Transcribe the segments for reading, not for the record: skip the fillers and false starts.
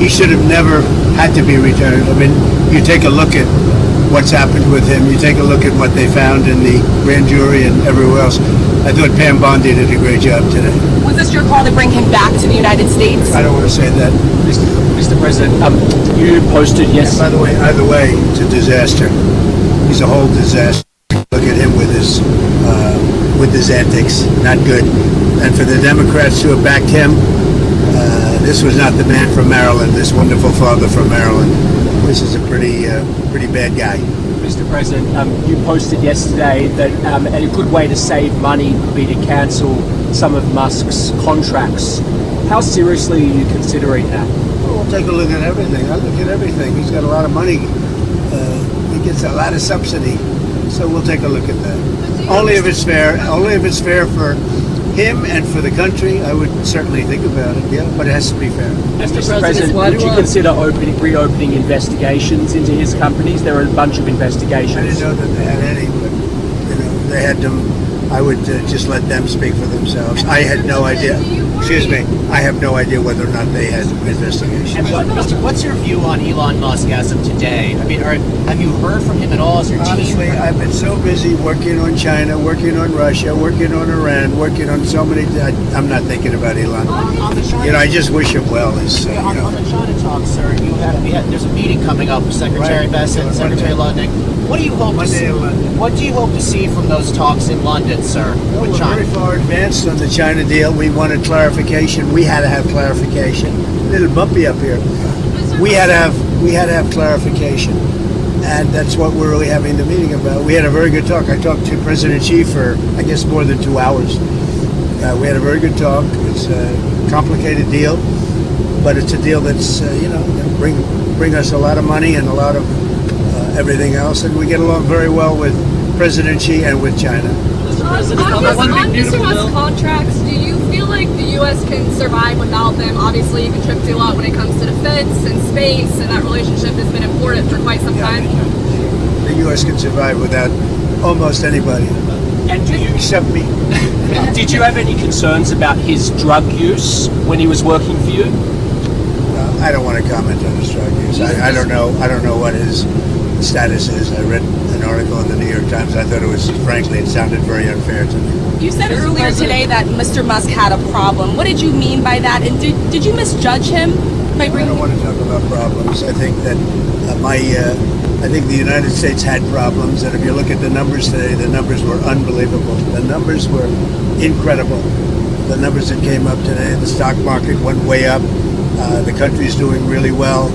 should have never had to be retired. I mean, you take a look at what's happened with him. You take a look at what they found in the grand jury and everywhere else. I thought Pam Bondi did a great job today. Was this your call to bring him back to the United States? I don't want to say that. Mr. President, you posted By the way, either way, it's a disaster. He's a whole disaster. Look at him with his antics. Not good. And for the Democrats who have backed him, this was not the man from Maryland. This wonderful father from Maryland. This is a pretty bad guy. Mr. President, you posted yesterday that a good way to save money would be to cancel some of Musk's contracts. How seriously are you considering that? Well, we'll take a look at everything. I look at everything. He's got a lot of money. He gets a lot of subsidy. So we'll take a look at that. Only if it's fair. Only if it's fair for him and for the country. I would certainly think about it, yeah, but it has to be fair. Mr. President, would you consider reopening investigations into his companies? There are a bunch of investigations. I didn't know that they had any, but they had them. I would just let them speak for themselves. I had no idea. Excuse me. I have no idea whether or not they had investigations. And what's your view on Elon Musk as of today? I mean, have you heard from him at all as your team? Honestly, I've been so busy working on China, working on Russia, working on Iran, working on so many. I'm not thinking about Elon. I just wish him well. On the China talk, sir, there's a meeting coming up with Secretary Bessent and Secretary London. What do you hope to see? What do you hope to see from those talks in London, sir, with China? We're very far advanced on the China deal. We wanted clarification. We had to have clarification. A little bumpy up here. We had to have clarification, and that's what we're really having the meeting about. We had a very good talk. I talked to President Xi for, I guess, more than 2 hours. We had a very good talk. It's a complicated deal, but it's a deal that's bring us a lot of money and a lot of everything else, and we get along very well with President Xi and with China. On Mr. Musk's contracts, do you feel like the U.S. can survive without them? Obviously, you contribute a lot when it comes to defense and space, and that relationship has been important for quite some time. The U.S. can survive without almost anybody. And do you except me? Did you have any concerns about his drug use when he was working for you? I don't want to comment on his drug use. I don't know. I don't know what his status is. I read an article in the New York Times. I thought it sounded very unfair to me. You said earlier today that Mr. Musk had a problem. What did you mean by that? And did you misjudge him by bringing? I don't want to talk about problems. I think that I think the United States had problems, and if you look at the numbers today, the numbers were unbelievable. The numbers were incredible. The numbers that came up today, the stock market went way up. The country's doing really well.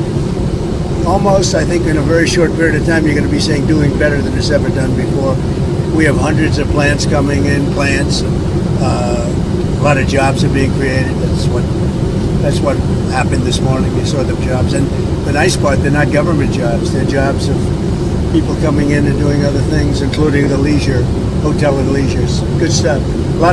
Almost, I think, in a very short period of time, you're going to be saying doing better than it's ever done before. We have hundreds of plants coming in, a lot of jobs are being created. That's what happened this morning. We saw the jobs, and the nice part, they're not government jobs. They're jobs of people coming in and doing other things, including the leisure, hotel and leisures. Good stuff. A lot